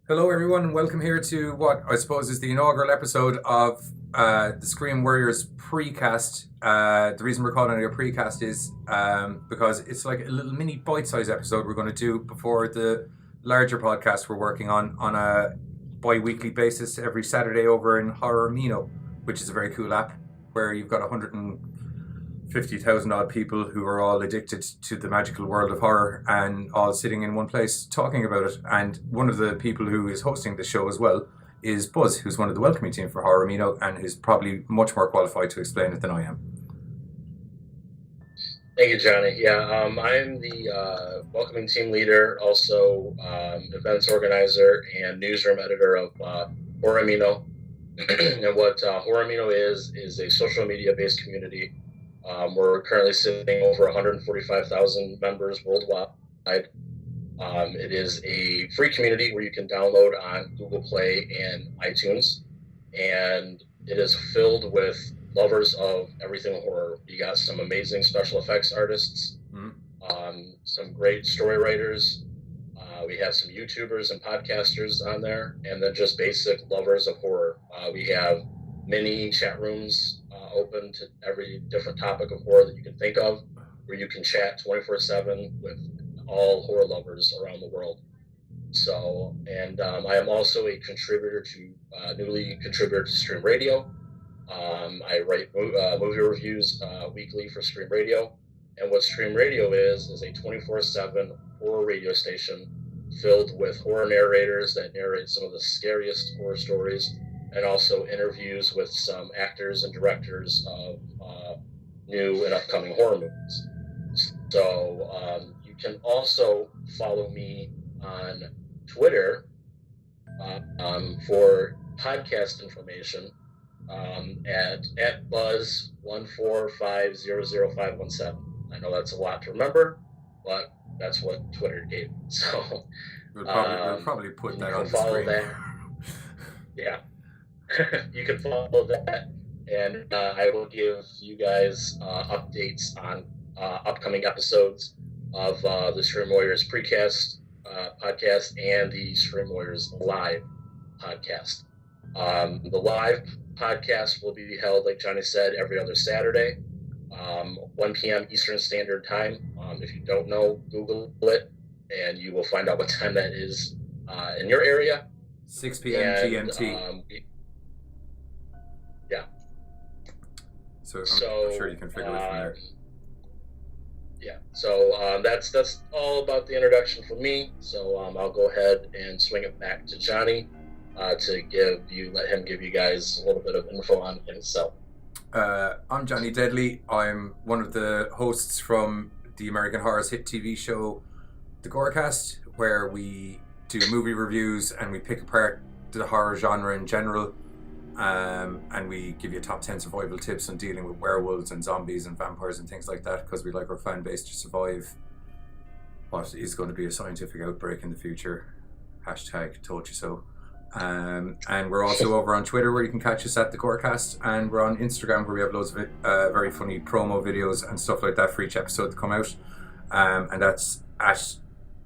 Hello, everyone, and welcome here to what I suppose is the inaugural episode of the Scream Warriors precast. The reason we're calling it a precast is because it's like a little mini bite-sized episode we're going to do before the larger podcast we're working on a bi-weekly basis every Saturday over in Horror Amino, which is a very cool app where you've got 150,000 odd people who are all addicted to the magical world of horror and all sitting in one place talking about it. And one of the people who is hosting the show as well is Buzz, who's one of the welcoming team for Horror Amino and is probably much more qualified to explain it than I am. Thank you, Johnny. Yeah, I'm the welcoming team leader, also events organizer and newsroom editor of Horror Amino. And what Horror Amino is a social media-based community. We're currently sitting over 145,000 members worldwide. It is a free community where you can download on Google Play and iTunes, and it is filled with lovers of everything horror. You got some amazing special effects artists, some great story writers. We have some YouTubers and podcasters on there, and then just basic lovers of horror. We have mini chat rooms open to every different topic of horror that you can think of, where you can chat 24/7 with all horror lovers around the world. So, and I am also a contributor newly contributor to Stream Radio. I write movie reviews weekly for Stream Radio. And what Stream Radio is a 24/7 horror radio station filled with horror narrators that narrate some of the scariest horror stories, and also interviews with some actors and directors of new and upcoming horror movies. So you can also follow me on Twitter for podcast information at Buzz145000517. I know that's a lot to remember, but that's what Twitter gave me. So We'll probably put that on the screen. That. Yeah. You can follow that, and I will give you guys updates on upcoming episodes of the Stream Warriors precast podcast and the Stream Warriors live podcast. The live podcast will be held, like Johnny said, every other Saturday, 1 p.m. Eastern Standard Time. If you don't know, Google it, and you will find out what time that is in your area. 6 p.m. GMT. Yeah. So I'm sure you can figure it from there. Yeah. So that's all about the introduction for me. So I'll go ahead and swing it back to Johnny to let him give you guys a little bit of info on himself. I'm Johnny Deadly. I'm one of the hosts from the American Horror's hit TV show, The Gorecast, where we do movie reviews and we pick apart the horror genre in general, and we give you top 10 survival tips on dealing with werewolves and zombies and vampires and things like that, because we like our fan base to survive what is going to be a scientific outbreak in the future. Hashtag told you so. And we're also over on Twitter, where you can catch us at the Gorecast, and we're on Instagram, where we have loads of very funny promo videos and stuff like that for each episode to come out, and that's at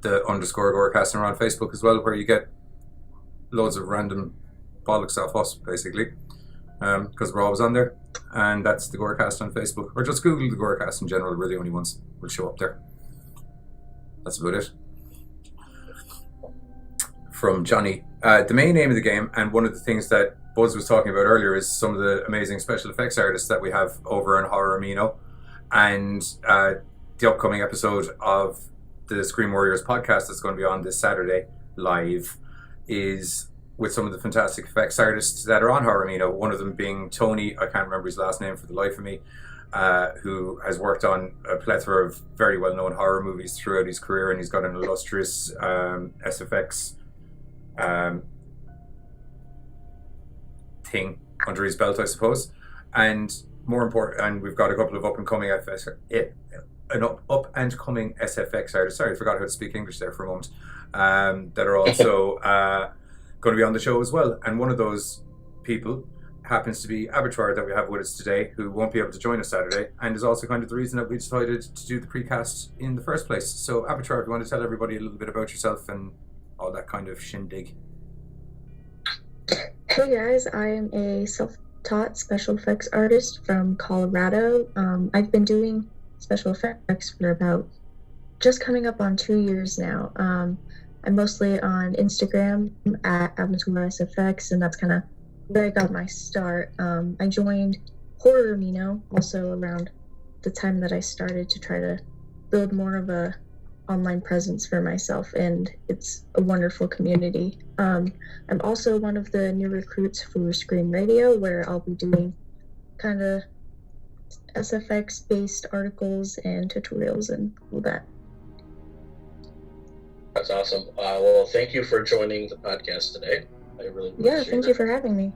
the _Gorecast, and we're on Facebook as well, where you get loads of random bollocks off us, basically, because we're always on there. And that's the Gorecast on Facebook, or just Google the Gorecast in general. We're the only ones will show up there. That's about it from Johnny. The main aim of the game, and one of the things that Buzz was talking about earlier, is some of the amazing special effects artists that we have over in Horror Amino, and the upcoming episode of the Scream Warriors podcast that's going to be on this Saturday live is with some of the fantastic effects artists that are on Horror Amino. One of them being Tony, I can't remember his last name for the life of me, who has worked on a plethora of very well-known horror movies throughout his career, and he's got an illustrious SFX thing under his belt, I suppose. And more important, and we've got a couple of up and coming SFX artists. Sorry, I forgot how to speak English there for a moment. That are also going to be on the show as well. And one of those people happens to be Abattoir, that we have with us today, who won't be able to join us Saturday, and is also kind of the reason that we decided to do the precast in the first place. So Abattoir, if you want to tell everybody a little bit about yourself and all that kind of shindig. Hey guys, I am a self-taught special effects artist from Colorado. I've been doing special effects for about just coming up on 2 years now. I'm mostly on Instagram at Abattoir SFX, and that's kind of where I got my start. I joined Horror Mino also around the time that I started to try to build more of a online presence for myself, and it's a wonderful community. I'm also one of the new recruits for Screen Radio, where I'll be doing kind of SFX based articles and tutorials and all that. That's awesome. Well, thank you for joining the podcast today. I really appreciate Yeah, thank you for having me.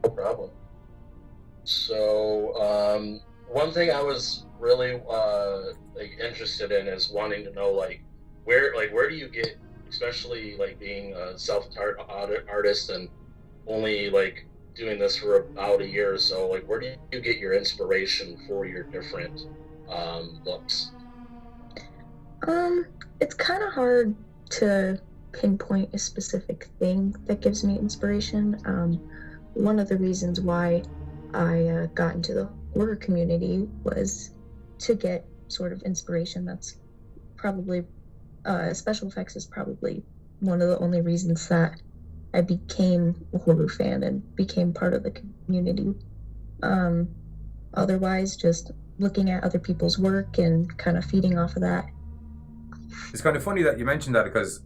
No problem. So, one thing I was really interested in is wanting to know where do you get, especially like being a self-taught artist and only like doing this for about a year or so, like where do you get your inspiration for your different looks? It's kind of hard to pinpoint a specific thing that gives me inspiration. One of the reasons why I got into the horror community was to get sort of inspiration. That's probably special effects is probably one of the only reasons that I became a horror fan and became part of the community. Otherwise, just looking at other people's work and kind of feeding off of that. It's kind of funny that you mentioned that because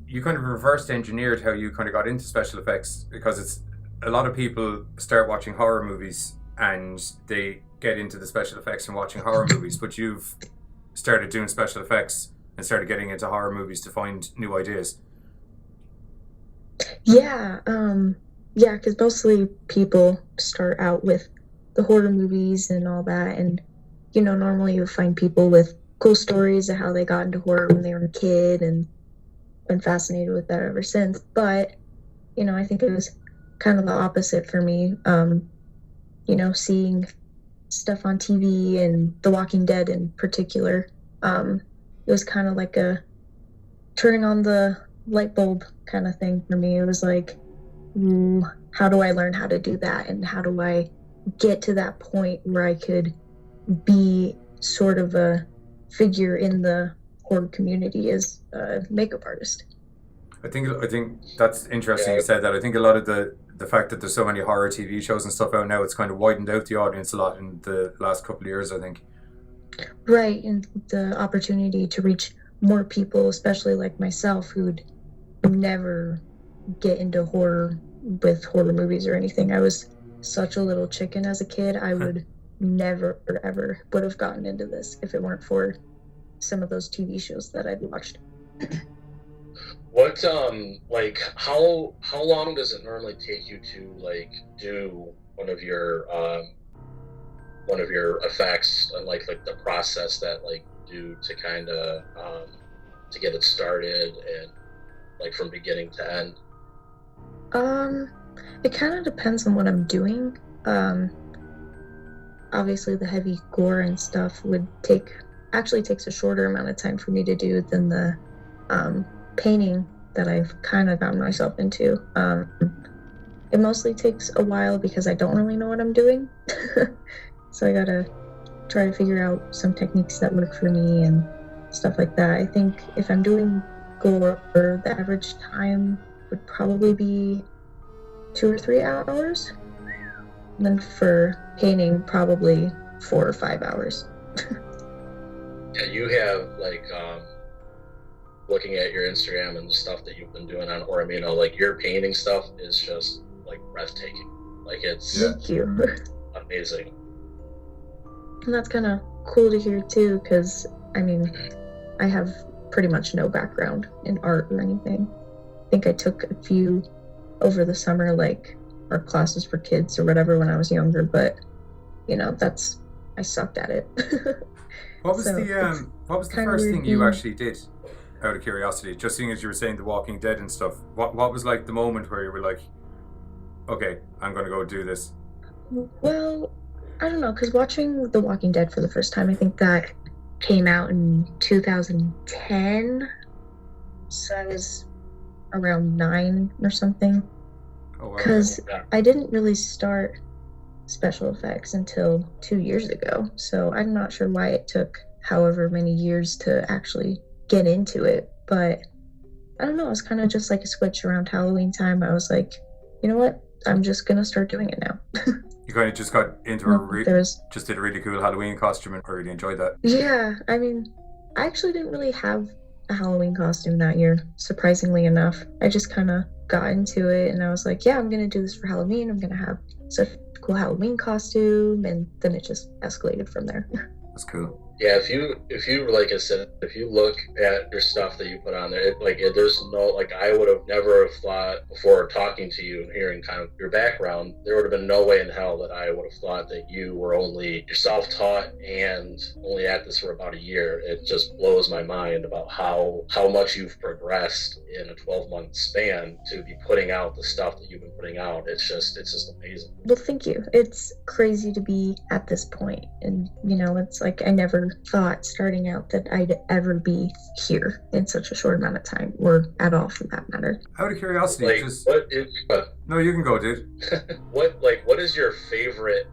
you kind of reversed engineered how you kind of got into special effects, because it's a lot of people start watching horror movies and they get into the special effects from watching horror movies, but you've started doing special effects and started getting into horror movies to find new ideas. Yeah, because mostly people start out with the horror movies and all that, and normally you find people with cool stories of how they got into horror when they were a kid and been fascinated with that ever since. But I think it was kind of the opposite for me. Seeing stuff on TV and The Walking Dead in particular, it was kind of like a turning on the light bulb kind of thing for me. It was like, how do I learn how to do that, and how do I get to that point where I could be sort of a figure in the horror community as a makeup artist. I think that's interesting. You said that. I think a lot of the fact that there's so many horror TV shows and stuff out now, it's kind of widened out the audience a lot in the last couple of years, I think. Right, and the opportunity to reach more people, especially like myself, who'd never get into horror with horror movies or anything. I was such a little chicken as a kid. I would never ever would have gotten into this if it weren't for some of those TV shows that I'd watched. What how long does it normally take you to like do one of your effects, and like the process that like do to kind of to get it started and like from beginning to end? It kind of depends on what I'm doing. Obviously the heavy gore and stuff actually takes a shorter amount of time for me to do than the painting that I've kind of gotten myself into. It mostly takes a while because I don't really know what I'm doing. So I gotta try to figure out some techniques that work for me and stuff like that. I think if I'm doing gore, the average time would probably be 2 or 3 hours. And then for painting, probably 4 or 5 hours. Yeah, you have like looking at your Instagram and the stuff that you've been doing on Oramino, like your painting stuff is just like breathtaking. Like it's Thank you. Amazing. And that's kind of cool to hear too, because I mean, I have pretty much no background in art or anything. I think I took a few over the summer, like art classes for kids or whatever when I was younger, but I sucked at it. What was the first thing you actually did, out of curiosity? Just seeing as you were saying The Walking Dead and stuff, what was like the moment where you were like, okay, I'm going to go do this? Well, I don't know, because watching The Walking Dead for the first time, I think that came out in 2010. So I was around 9 or something. Oh wow. because Yeah. I didn't really start special effects until 2 years ago. So I'm not sure why it took however many years to actually get into it. But I don't know, it was kind of just like a switch around Halloween time. I was like, you know what? I'm just gonna start doing it now. You kind of just got into just did a really cool Halloween costume and I really enjoyed that. Yeah, I mean, I actually didn't really have a Halloween costume that year, surprisingly enough. I just kind of got into it and I was like, yeah, I'm gonna do this for Halloween. I'm gonna have such a cool Halloween costume, and then it just escalated from there. That's cool. Yeah, if you like I said, if you look at your stuff that you put on there, there's no, like, I would have never have thought before talking to you and hearing kind of your background, there would have been no way in hell that I would have thought that you were only self-taught and only at this for about a year. It just blows my mind about how much you've progressed in a 12-month span to be putting out the stuff that you've been putting out. It's just amazing. Well, thank you. It's crazy to be at this point, and it's like I never thought starting out that I'd ever be here in such a short amount of time, or at all for that matter. Out of curiosity, Like, no, you can go, dude. what is your favorite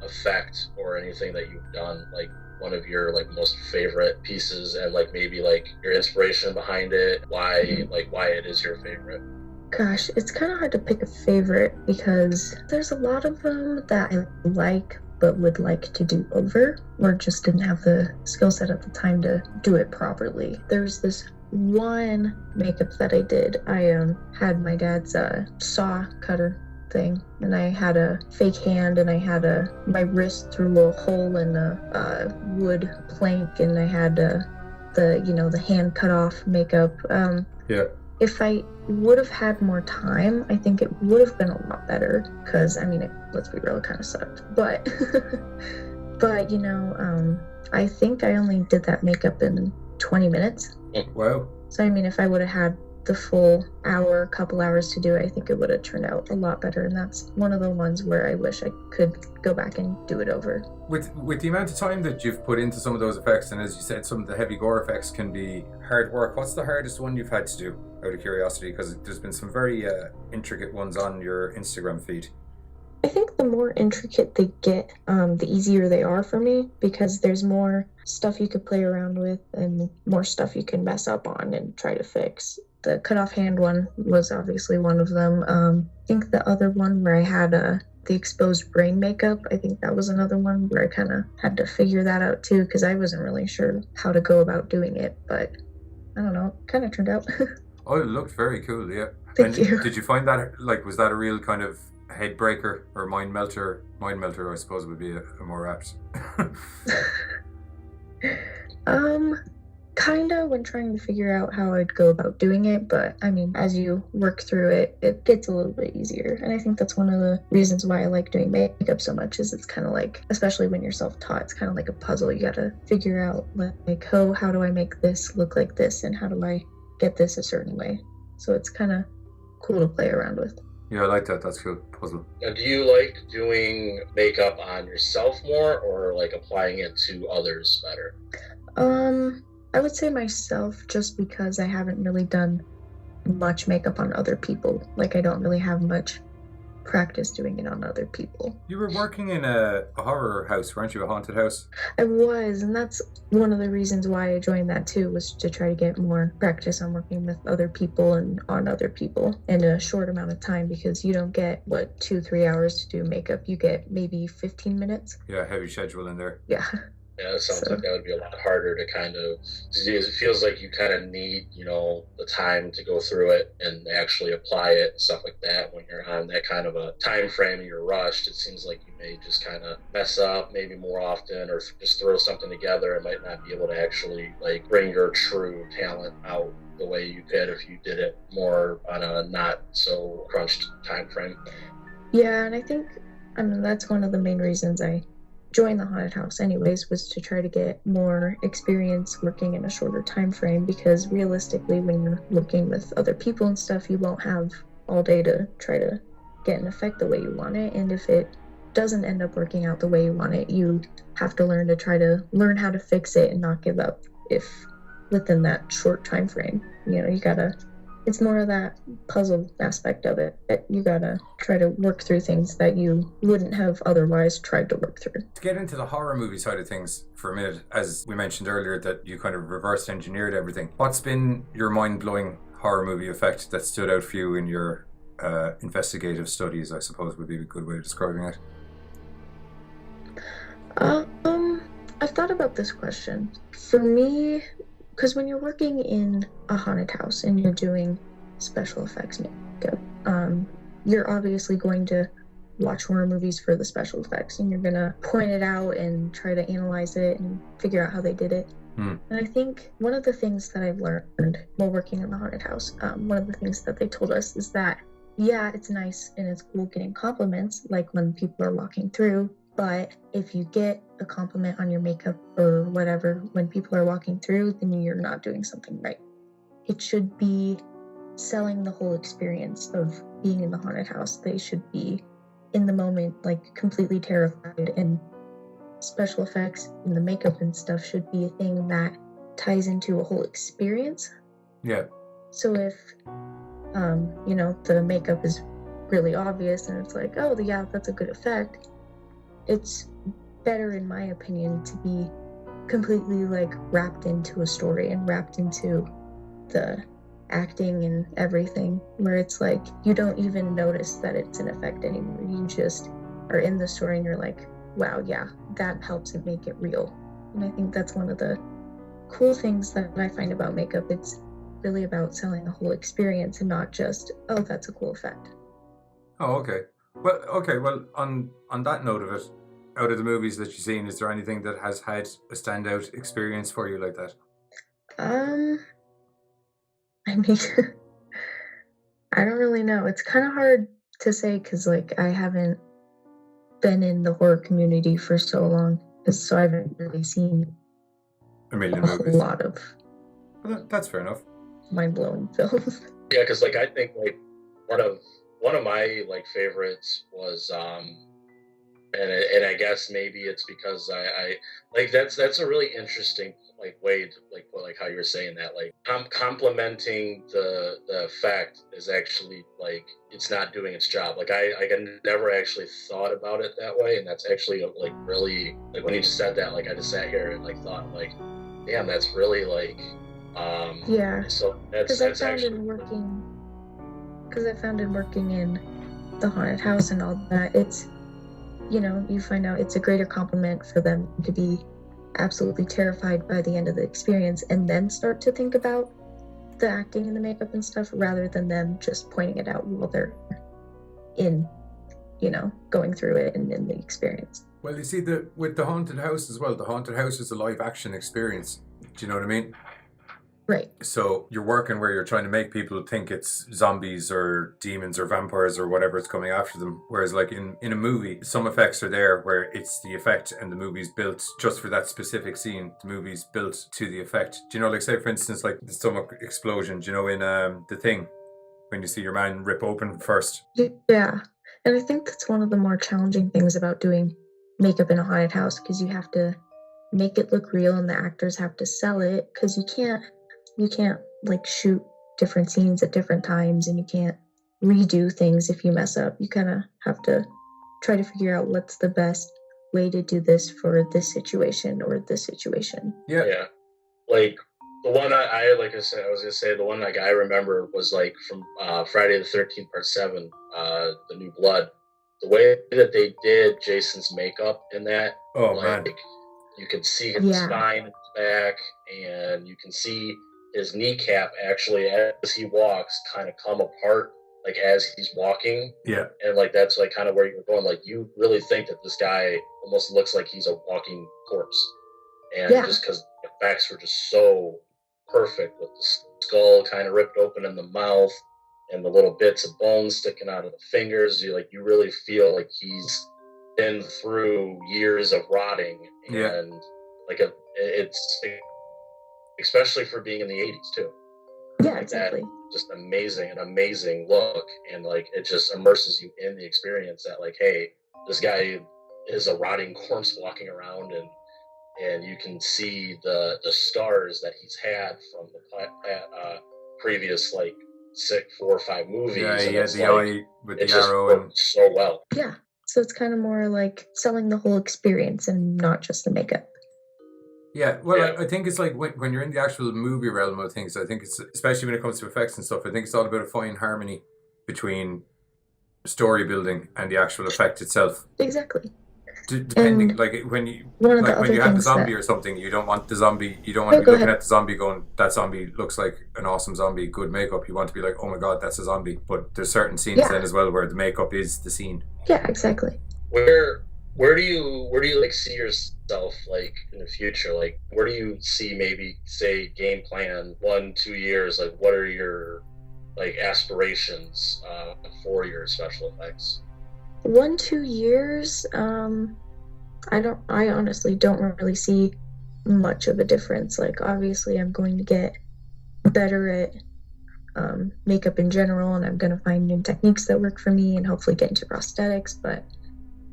effect or anything that you've done, like one of your most favorite pieces, and maybe your inspiration behind it, why it is your favorite? Gosh, it's kind of hard to pick a favorite because there's a lot of them that I like but would like to do over, or just didn't have the skill set at the time to do it properly. There's this one makeup that I did. I had my dad's saw cutter thing, and I had a fake hand, and I had my wrist through a hole in a wood plank, and I had the hand cut off makeup. Yeah. If I would have had more time, I think it would have been a lot better, because let's be real, it kind of sucked. But I think I only did that makeup in 20 minutes. Wow. So if I would have had the full couple hours to do it, I think it would have turned out a lot better. And that's one of the ones where I wish I could go back and do it over. With the amount of time that you've put into some of those effects, and as you said, some of the heavy gore effects can be hard work. What's the hardest one you've had to do, out of curiosity? Because there's been some very intricate ones on your Instagram feed. I think the more intricate they get, the easier they are for me, because there's more stuff you could play around with and more stuff you can mess up on and try to fix. The cut-off hand one was obviously one of them. I think the other one where I had the exposed brain makeup, I think that was another one where I kind of had to figure that out too, because I wasn't really sure how to go about doing it, but I don't know, it kind of turned out. Oh, it looked very cool, yeah. Thank you. Did you find that, was that a real kind of head breaker or mind melter? Mind melter, I suppose, would be a more apt. Kinda, when trying to figure out how I'd go about doing it, but as you work through it, it gets a little bit easier. And I think that's one of the reasons why I like doing makeup so much, is it's kind of like, especially when you're self-taught, it's kind of like a puzzle. You gotta figure out how do I make this look like this, and how do I get this a certain way. So it's kind of cool to play around with. Yeah, I like that. That's cool. Puzzle. Now, do you like doing makeup on yourself more, or applying it to others better? I would say myself, just because I haven't really done much makeup on other people. I don't really have much practice doing it on other people. You were working in a horror house, weren't you? A haunted house? I was, and that's one of the reasons why I joined that too, was to try to get more practice on working with other people and on other people in a short amount of time, because you don't get 2-3 hours to do makeup. You get maybe 15 minutes. Yeah, heavy schedule in there. Yeah. Yeah, it sounds like that would be a lot harder to kind of, it feels like you kind of need, the time to go through it and actually apply it and stuff like that. When you're on that kind of a time frame and you're rushed, it seems like you may just kind of mess up maybe more often, or just throw something together and might not be able to actually bring your true talent out the way you could if you did it more on a not so crunched time frame. Yeah, and I think, that's one of the main reasons I joined the haunted house anyways, was to try to get more experience working in a shorter time frame, because realistically, when you're working with other people and stuff, you won't have all day to try to get an effect the way you want it. And if it doesn't end up working out the way you want it, you have to learn how to fix it and not give up if within that short time frame. You gotta it's more of that puzzle aspect of it that you gotta try to work through things that you wouldn't have otherwise tried to work through. To get into the horror movie side of things for a minute, as we mentioned earlier, that you kind of reverse engineered everything. What's been your mind blowing horror movie effect that stood out for you in your investigative studies, I suppose would be a good way of describing it? I've thought about this question. For me, because when you're working in a haunted house and you're doing special effects makeup, you're obviously going to watch horror movies for the special effects and you're gonna point it out and try to analyze it and figure out how they did it. And I think one of the things that I've learned while working in the haunted house, one of the things that they told us is that, yeah, it's nice and it's cool getting compliments, like when people are walking through, but if you get a compliment on your makeup or whatever when people are walking through, then you're not doing something right. It should be selling the whole experience of being in the haunted house. They should be in the moment, like completely terrified, and special effects and the makeup and stuff should be a thing that ties into a whole experience. Yeah. So if the makeup is really obvious and it's like, oh yeah, that's a good effect, it's better in my opinion to be completely like wrapped into a story and wrapped into the acting and everything, where it's like you don't even notice that it's an effect anymore. You just are in the story and you're like, wow, yeah, that helps it make it real. And I think that's one of the cool things that I find about makeup. It's really about selling a whole experience and not just, oh, that's a cool effect. Oh, okay. Well, on that note of it, out of the movies that you've seen, is there anything that has had a standout experience for you like that? I mean, I don't really know. It's kind of hard to say because, like, I haven't been in the horror community for so long, so I haven't really seen A million a whole movies. lot of Well, that's fair enough. mind-blowing films. Yeah, because like I think like one of my like favorites was and I guess maybe it's because I like that's a really interesting like way to like put like how you're saying that like complimenting the effect is actually like it's not doing its job. Like I never actually thought about it that way, and that's actually like really like when you just said that, like I just sat here and like thought like, damn, that's really like Yeah, so that's because I found actually in working, in the haunted house and all that, it's, you find out it's a greater compliment for them to be absolutely terrified by the end of the experience and then start to think about the acting and the makeup and stuff rather than them just pointing it out while they're in, going through it and in the experience. Well, you see, with the haunted house as well, the haunted house is a live action experience. Do you know what I mean? Right. So you're working where you're trying to make people think it's zombies or demons or vampires or whatever is coming after them. Whereas like in a movie, some effects are there where it's the effect and the movie's built just for that specific scene. The movie's built to the effect. Do you know, like say for instance, like the stomach explosion, do you know, in The Thing, when you see your man rip open first? Yeah. And I think that's one of the more challenging things about doing makeup in a haunted house, because you have to make it look real and the actors have to sell it, because you can't like shoot different scenes at different times and you can't redo things if you mess up. You kind of have to try to figure out what's the best way to do this for this situation or this situation. Yeah. yeah. Like the one I like I said, I was gonna say the one like I remember was like from Friday the 13th Part 7, The New Blood. The way that they did Jason's makeup in that, Oh like man. you could see his spine, his back, and you can see his kneecap actually as he walks kind of come apart like as he's walking. Yeah. And like that's like kind of where you're going. Like you really think that this guy almost looks like he's a walking corpse. And just because the effects were just so perfect with the skull kind of ripped open in the mouth and the little bits of bone sticking out of the fingers, you really feel like he's been through years of rotting. And like it's especially for being in the 80s too. Yeah, like exactly. That, just an amazing look, and like it just immerses you in the experience that like, hey, this guy is a rotting corpse walking around, and you can see the scars that he's had from the previous like 4 or 5 movies, Yeah, and he had it's the like eye with it the just arrow worked and so well. Yeah. So it's kind of more like selling the whole experience and not just the makeup. yeah. Well, Yeah. I think it's like when you're in the actual movie realm of things. I think it's especially when it comes to effects and stuff. I think it's all about a fine harmony between story building and the actual effect itself. Exactly. Depending, And like when you one of the like when other you have the things zombie that, or something, you don't want the zombie. You don't want oh, to be go looking ahead. at the zombie going, "That zombie looks like an awesome zombie, good makeup." You want to be like, "Oh my god, that's a zombie." But there's certain scenes then Yeah. as well where the makeup is the scene. Yeah, exactly. Where do you like see yourself like in the future? Like where do you see maybe say game plan 1-2 years? Like what are your like aspirations for your special effects? 1-2 years, I honestly don't really see much of a difference. Like obviously I'm going to get better at makeup in general, and I'm going to find new techniques that work for me and hopefully get into prosthetics. But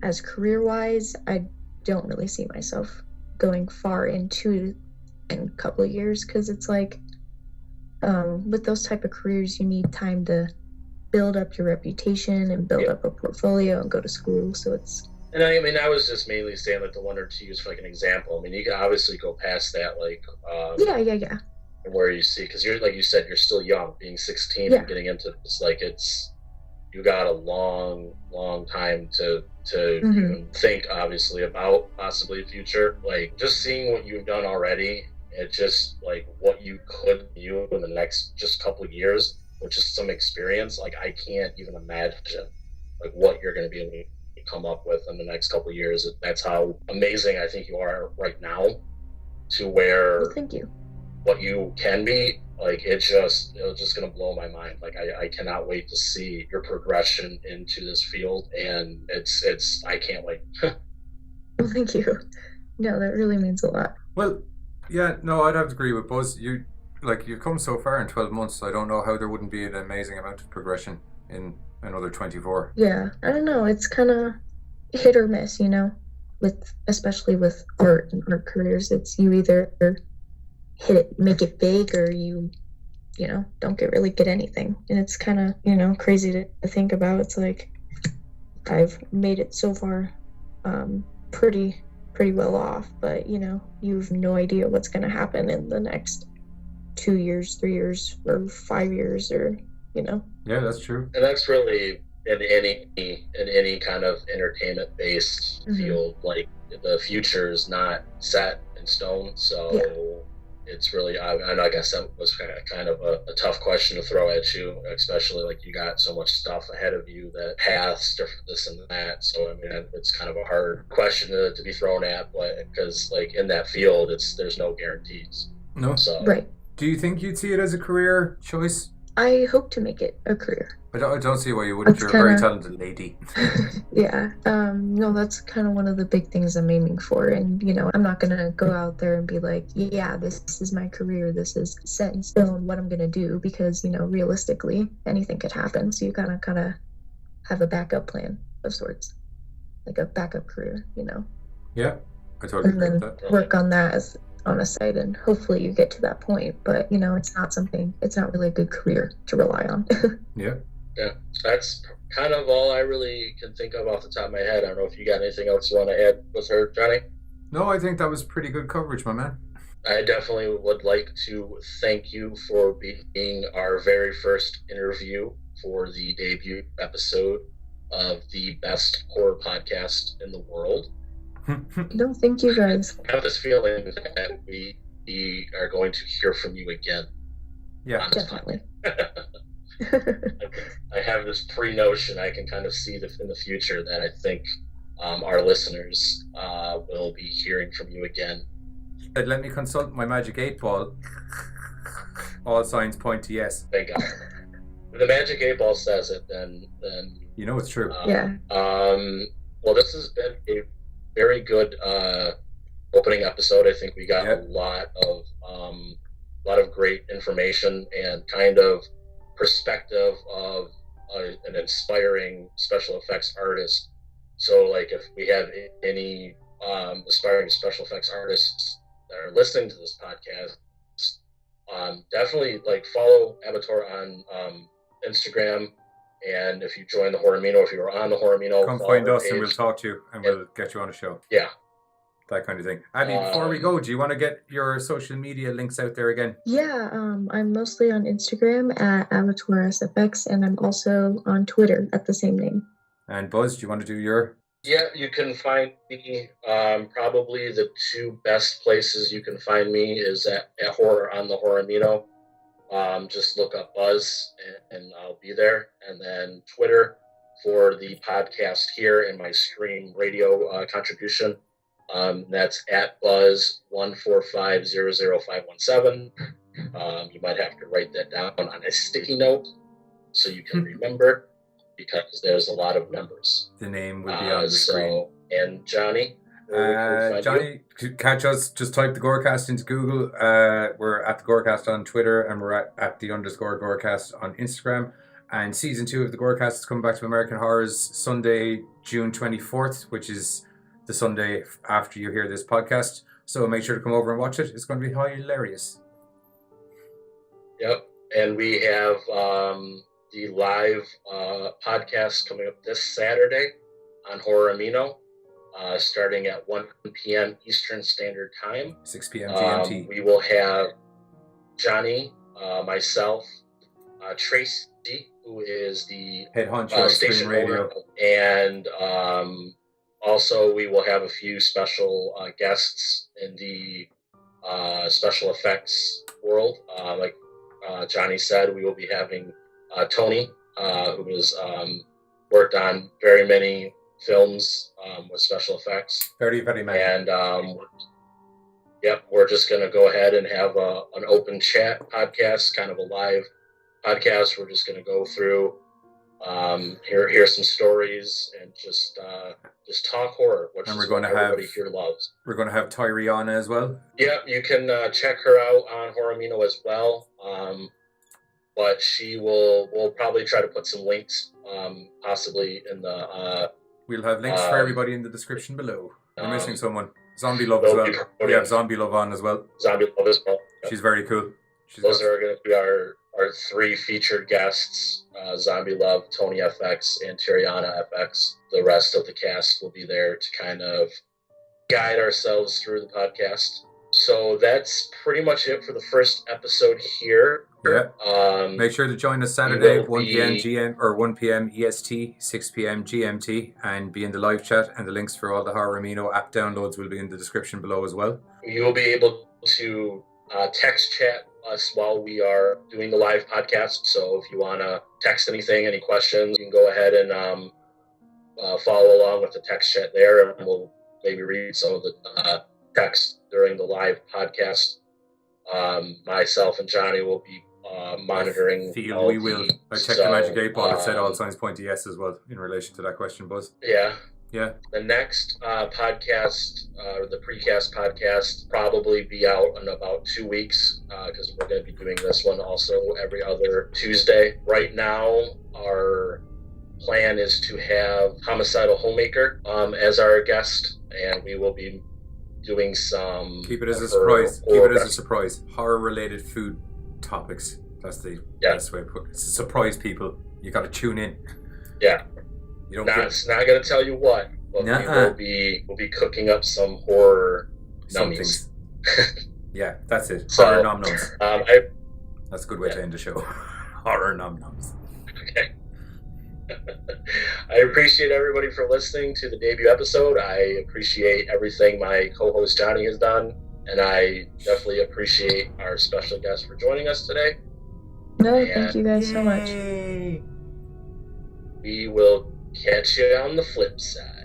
as career wise, I don't really see myself going far into in a couple of years, because it's like with those type of careers, you need time to build up your reputation and build up a portfolio and go to school. So it's And I mean, I was just mainly saying like the 1 or 2 years for like an example. I mean, you can obviously go past that, like yeah. where you see because you're like you said, you're still young, being 16 Yeah. and getting into this. Like it's you got a long time to even think obviously about possibly the future. Like just seeing what you've done already, it just like what you could do in the next just couple of years with just some experience. Like I can't even imagine like what you're going to be able to come up with in the next couple of years. That's how amazing I think you are right now to where Well, thank you. what you can be. Like it's just gonna blow my mind. Like I cannot wait to see your progression into this field, and it's I can't wait. Well, thank you. No, that really means a lot. Well, yeah, no, I'd have to agree with Buzz. You've come so far in 12 months. I don't know how there wouldn't be an amazing amount of progression in another 24. Yeah, I don't know. It's kind of hit or miss, especially with art and art careers. It's you either hit it, make it big, or you don't really get anything. And it's kind of, crazy to think about. It's like I've made it so far pretty well off, but you've no idea what's going to happen in the next 2 years, 3 years, or 5 years, or Yeah, that's true. And that's really in any kind of entertainment based field. Like the future is not set in stone, so it's really I guess that was kind of a tough question to throw at you, especially like you got so much stuff ahead of you, that paths, different this and that. So I mean, it's kind of a hard question to be thrown at, but because like in that field, there's no guarantees. No. So Right. Do you think you'd see it as a career choice? I hope to make it a career. I don't see why you wouldn't. You're a very talented lady. Yeah. No, that's kind of one of the big things I'm aiming for. And, I'm not going to go out there and be like, yeah, this is my career. This is set in stone what I'm going to do, because, realistically, anything could happen. So you kind of have a backup plan of sorts, like a backup career, Yeah, I totally agree with that. Work on that on a site, and hopefully you get to that point. But it's not really a good career to rely on. Yeah, that's kind of all I really can think of off the top of my head. I don't know if you got anything else you want to add with her, Johnny. No, I think that was pretty good coverage, my man. I definitely would like to thank you for being our very first interview for the debut episode of the best horror podcast in the world. No, thank you guys. I have this feeling that we are going to hear from you again. Yeah, definitely. I have this pre-notion I can kind of see in the future that I think our listeners will be hearing from you again. Let me consult my magic 8-ball. All signs point to yes. Thank God. If the magic 8-ball says it, then you know it's true. Yeah. Well, this has been a very good opening episode. I think we got a lot of great information and kind of perspective of an inspiring special effects artist. So, like, if we have any aspiring special effects artists that are listening to this podcast, definitely like follow Abattoir on Instagram. And if you join the Horamino, if you are on the Horamino, come follow find her us and page. we'll talk to you and we'll get you on a show. Yeah. That kind of thing. Abby, before we go, do you want to get your social media links out there again? Yeah, I'm mostly on Instagram at AbattoirSFX, and I'm also on Twitter at the same name. And Buzz, do you want to do your? Yeah, you can find me. Probably the two best places you can find me is at Horror on the Horamino. Just look up Buzz and I'll be there. And then Twitter for the podcast here and my stream radio contribution. That's at Buzz145000517. You might have to write that down on a sticky note so you can remember, because there's a lot of numbers. The name will be on the screen. And Johnny? Johnny, catch us. Just type the Gorecast into Google. We're at the Gorecast on Twitter, and we're at the _Gorecast on Instagram. And season 2 of the Gorecast is coming back to American Horrors Sunday, June 24th, which is the Sunday after you hear this podcast. So make sure to come over and watch it. It's going to be hilarious. Yep. And we have the live podcast coming up this Saturday on Horamino, starting at 1 p.m. Eastern Standard Time. 6 p.m. GMT. We will have Johnny, myself, Tracy, who is the head honcho of station radio, and also we will have a few special guests in the special effects world. Like Johnny said, we will be having Tony, who has worked on very many films with special effects. Very, very many. And we're just going to go ahead and have an open chat podcast, kind of a live podcast. We're just going to go through, hear some stories, and just talk horror, which and is what everybody here loves. We're going to have Tyree on as well. Yeah, you can check her out on Horamino as well. But we'll probably try to put some links, possibly in the. We'll have links for everybody in the description below. We're missing someone. Zombie Love as well. We have Zombie Love on as well. Zombie Love as well. Yep. She's very cool. Those are going to be our 3 featured guests: Zombie Love, Tony FX, and Tiriana FX. The rest of the cast will be there to kind of guide ourselves through the podcast. So that's pretty much it for the first episode here. Yeah. Make sure to join us Saturday, 1 p.m. EST, 6 p.m. GMT, and be in the live chat. And the links for all the Horamino app downloads will be in the description below as well. You will be able to text chat us while we are doing the live podcast. So if you want to text anything, any questions, you can go ahead and follow along with the text chat there, and we'll maybe read some of the text during the live podcast. Myself and Johnny will be monitoring. We will. I checked the Magic 8 Ball. It said all signs point to yes as well in relation to that question, Buzz. Yeah. Yeah. The next podcast, the precast podcast, probably be out in about 2 weeks, because we're going to be doing this one also every other Tuesday. Right now, our plan is to have Homicidal Homemaker as our guest, and we will be doing some. Keep it as a surprise. Keep it as a surprise. Horror-related food topics. That's the best way to put it. It's a surprise, people. You got to tune in. Yeah. You don't. It's not going to tell you what, but we'll be cooking up some horror nummies. Yeah, that's it. So, horror nom noms. That's a good way to end the show. Horror nom noms. Okay. I appreciate everybody for listening to the debut episode. I appreciate everything my co-host Johnny has done, and I definitely appreciate our special guest for joining us today. No, thank you guys so much. We will catch you on the flip side.